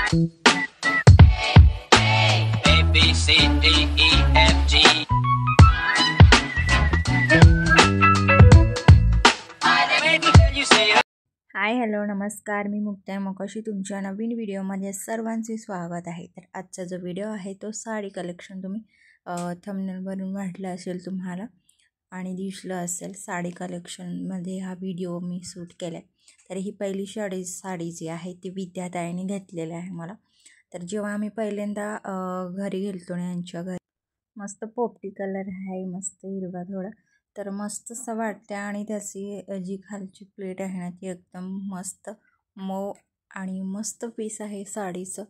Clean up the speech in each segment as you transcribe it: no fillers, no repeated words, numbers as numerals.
A B C D E F G. Hi hello नमस्कार, मी मुक्ता मकशी तुमच्या नवीन व्हिडिओमध्ये सर्वांचे स्वागत आहे। तर आजचा जो व्हिडिओ आहे तो साडी कलेक्शन तुम्ही थंबनेलवरून वाटलं असेल तुम्हाला आणि दिसलं असेल, साडी कलेक्शनमध्ये हा व्हिडिओ मी शूट केला आहे। तर ही पहिली साडी जी आहे ती विद्याताईने घेतलेली आहे मला। तर जेव्हा आम्ही पहिल्यांदा घरी गेलतो ना यांच्या घरी, मस्त पोपटी कलर आहे, मस्त हिरवा थोडा, तर मस्त असं वाटते। आणि त्याची जी खालची प्लेट आहे ना ती एकदम मस्त मऊ आणि मस्त पीस आहे साडीचं।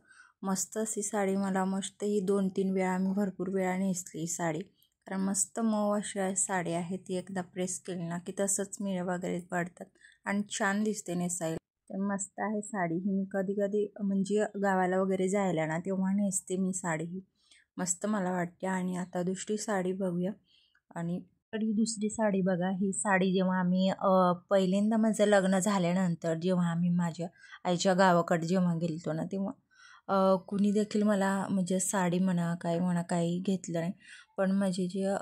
मस्त अशी साडी मला मस्त ही 2-3 वेळा मी भरपूर वेळा नेसली ही साडी, कारण मस्त मऊ अशी साडी आहे। ती एकदा प्रेस केली ना की तसंच मिळ वगैरे पडतात आणि छान दिसते नेसायला। तर मस्त आहे साडी ही। मी कधी कधी म्हणजे गावाला वगैरे जायला ना तेव्हा नेसते मी साडी ही, मस्त मला वाटते। आणि आता दुसरी साडी बघूया। आणि ही दुसरी साडी बघा, ही साडी जेव्हा आम्ही पहिल्यांदा माझं लग्न झाल्यानंतर जेव्हा आम्ही माझ्या आईच्या गावाकडे जेव्हा गेलतो ना तेव्हा कुणी देखील मला म्हणजे साडी म्हणा काय म्हणा काही घेतलं नाही, पण माझे जे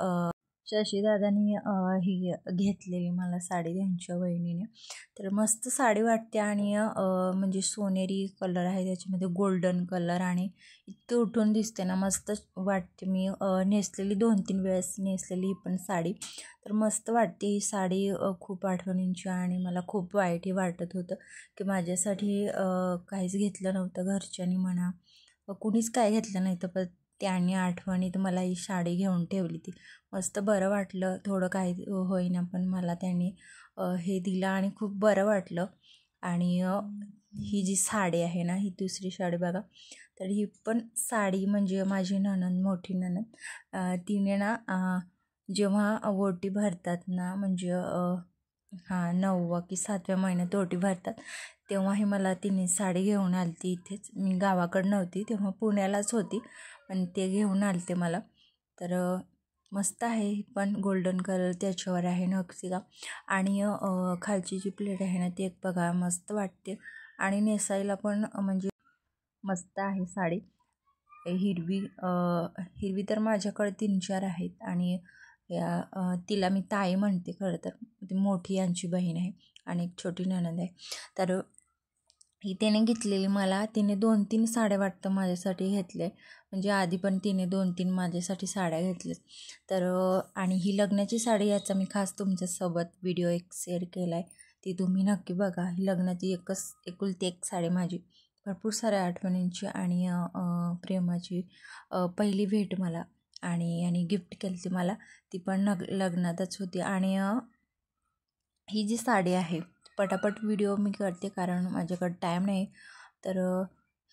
शशीदादांनी ही घेतलेली मला साडी त्यांच्या वहिनीने। तर मस्त साडी वाटते आणि म्हणजे सोनेरी कलर आहे त्याच्यामध्ये, गोल्डन कलर, आणि इतके उठून दिसते ना, मस्त वाटते। मी नेसलेली 2-3 वेळेस नेसलेली ही पण साडी, तर मस्त वाटते ही साडी। खूप आठवणींची आणि मला खूप वाईटही वाटत होतं की माझ्यासाठी काहीच घेतलं नव्हतं घरच्यांनी म्हणा, कुणीच काय घेतलं नाही, तर पण त्यांनी आठवणीत मला ही साडी घेऊन ठेवली। ती मस्त बरं वाटलं, थोडं काही होईना पण मला त्यांनी हे दिलं आणि खूप बरं वाटलं। आणि ही जी साडी आहे ना, ही दुसरी साडी बघा, तर ही पण साडी म्हणजे माझी नणंद, मोठी नणंद, तिने ना जेव्हा ओटी भरतात ना, म्हणजे 9व्या की 7व्या महिन्यात ओटी भरतात, तेव्हाही मला तिने साडी घेऊन आलती इथेच। मी गावाकडे नव्हती तेव्हा, पुण्यालाच होती, पण ते घेऊन आलते मला। तर मस्त आहे ही पण, गोल्डन कलर त्याच्यावर आहे नक्षीकाम, आणि खालची जी प्लेट आहे ना ती एक बघा मस्त वाटते आणि नेसायला पण म्हणजे मस्त आहे साडी। हिरवी तर माझ्याकडे 3-4 आहेत, आणि तिला मी ताई म्हणते खरं तर, ती मोठी यांची बहीण आहे आणि एक छोटी नणंद आहे। तर ही तिने घेतलेली मला, तिने 2-3 साड्या वाटतं माझ्यासाठी घेतले, म्हणजे आधी पण तिने 2-3 माझ्यासाठी साड्या घेतल्या। तर आणि ही लग्नाची साडी, याचा मी खास तुमच्यासोबत व्हिडिओ एक शेअर केला आहे, ती तुम्ही नक्की बघा। ही लग्नाची एकुलती एक साडी माझी, भरपूर साऱ्या आठवणींची आणि प्रेमाची पहिली भेट मला, आणि गिफ्ट केली ती मला, ती पण लग्नातच होती। आणि ही जी साडी आहे, पटापट व्हिडिओ मी करते कारण माझ्याकडे टाईम नाही। तर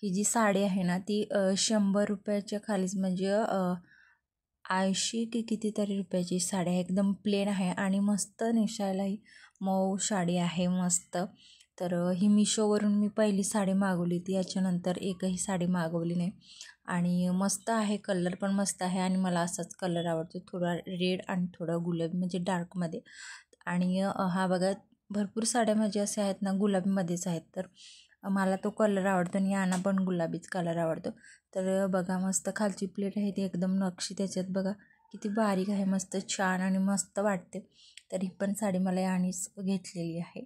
ही जी साडी आहे ना ती 100 रुपयाच्या खालीच, म्हणजे 80 की कितीतरी रुपयाची साडी आहे, एकदम प्लेन आहे आणि मस्त नेसायलाही मऊ साडी आहे मस्त। तर ही मिशोवरून मी पहिली साडी मागवली ती, याच्यानंतर एकही साडी मागवली नाही। आणि मस्त आहे, कलर पण मस्त आहे, आणि मला असाच कलर आवडतो, थोडा रेड आणि थोडा गुलाबी, म्हणजे डार्कमध्ये। आणि हा बघा, भरपूर साड्या माझ्या असे आहेत ना गुलाबीमध्येच आहेत, तर मला तो कलर आवडतो आणि यांना पण गुलाबीच कलर आवडतो। तर बघा मस्त खालची प्लेट आहे ती एकदम नक्षी त्याच्यात बघा किती बारीक आहे, मस्त छान आणि मस्त वाटते। तर ही पण साडी मला यानेच घेतलेली आहे,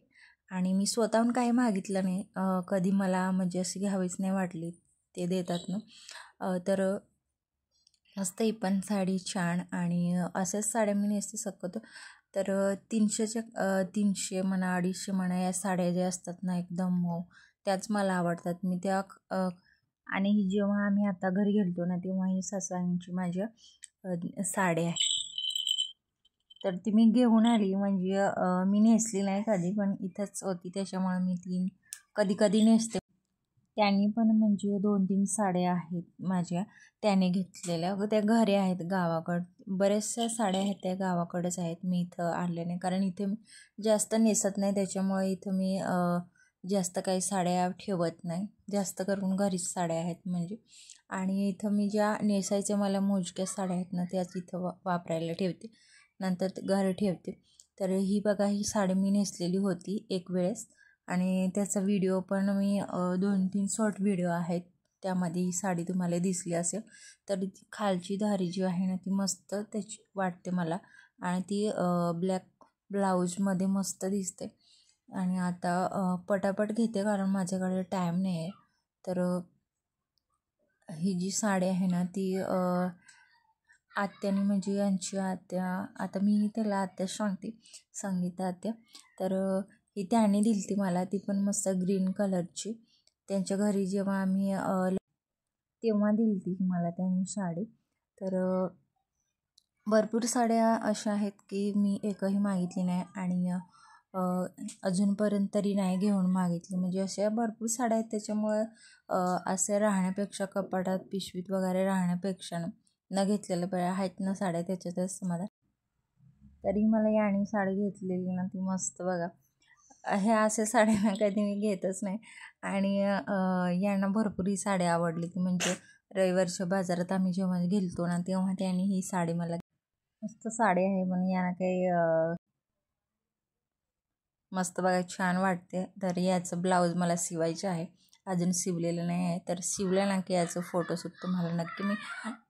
आणि मी स्वतःहून काही मागितलं नाही कधी, मला म्हणजे अशी घ्यावीच नाही वाटली, ते देतात ना। तर मस्त ही पण साडी छान, आणि अशाच साड्या मी नेसते शक्यतो। तर 300 म्हणा 250 म्हणा या साड्या ज्या असतात ना एकदम मऊ, त्याच मला आवडतात, मी त्या आणि ही जेव्हा आम्ही आता घरी गेलतो ना तेव्हा ही सासूबाईंची माझ्या साडी आहे, तर ती मी घेऊन आली, म्हणजे मी नेसली नाही कधी, पण इथंच होती त्याच्यामुळे मी ती कधी कधी नेसते। त्यांनी पण म्हणजे 2-3 साड्या आहेत माझ्या त्याने घेतलेल्या, त्या घरी आहेत गावाकडं, बऱ्याचशा साड्या आहेत त्या गावाकडेच आहेत, मी इथं आणले नाही कारण इथे मी जास्त नेसत नाही, त्याच्यामुळे इथं मी जास्त काही साड्या ठेवत नाही, जास्त करून घरीच साड्या आहेत म्हणजे। आणि इथं मी ज्या नेसायच्या मला मोजक्या साड्या आहेत ना त्याच इथं वापरायला ठेवते, नंतर घरी ठेवते। तर ही बघा, ही साडी मी नेसलेली होती एक वेळेस, आणि त्याचा व्हिडिओ पण मी 2-3 शॉर्ट व्हिडिओ आहेत त्यामध्ये ही साडी तुम्हाला दिसली असेल. तर ती खालची धारी जी आहे ना ती मस्त त्याची वाटते मला आणि ती ब्लॅक ब्लाऊजमध्ये मस्त दिसते. आणि आता पटापट घेते कारण माझ्याकडे टाईम नाही आहे. तर ही जी साडी आहे ना ती आत्याने म्हणजे यांची आत्या, आता मी त्याला आत्या सांगते, संगीता आत्या. तर ही त्याने दिली ती मला, ती पण मस्त ग्रीन कलरची. त्यांच्या घरी जेव्हा आम्ही तेव्हा दिली ती मला त्यांनी साडी. तर भरपूर साड्या अशा आहेत की मी एकही मागितली नाही आणि अजूनपर्यंत तरी नाही घेऊन मागितली. म्हणजे अशा भरपूर साड्या आहेत, त्याच्यामुळं असे राहण्यापेक्षा कपाटात पिशवीत वगैरे राहण्यापेक्षा न घेतलेलं बऱ्या आहेत ना साड्या, त्याच्यातच मला. तरी मला याने साडी घेतलेली ना ती मस्त बघा. हे असे साड्या कधी मी घेतच नाही आणि यांना भरपूर ही साडी आवडली. ती म्हणजे रविवारच्या बाजारात आम्ही जेव्हा गेलतो ना तेव्हा त्यांनी ही साडी मला, मस्त साडी आहे म्हणून यांना काही मस्त बघा छान वाटते. तर याचं ब्लाऊज मला शिवायचं आहे, अजून शिवलेलं नाही आहे. तर शिवलं ना की याचं फोटोशूट तुम्हाला नक्की मी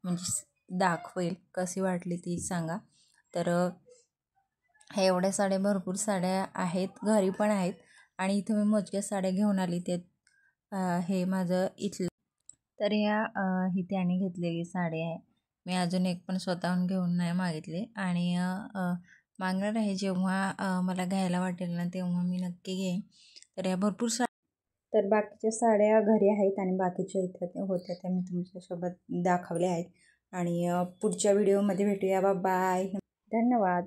म्हणजे दाखवेल, कशी वाटली ती सांगा. तर हे एवढ्या साड्या, भरपूर साड्या आहेत, घरी पण आहेत आणि इथं मी मोजक्या साड्या घेऊन आली. ते हे माझं इथलं. तर या ही त्याने घेतलेली साडी आहे. मी अजून एक पण स्वतःहून घेऊन नाही मागितली आणि मागणार आहे. जेव्हा मला घ्यायला वाटेल ना तेव्हा मी नक्की घेईन. तर या भरपूर तर बाकीच्या साड्या घरी आहेत आणि बाकीच्या इथं होत्या त्या मी तुमच्यासोबत दाखवल्या आहेत. आणि पुढच्या व्हिडिओमध्ये भेटूया. बाय, धन्यवाद.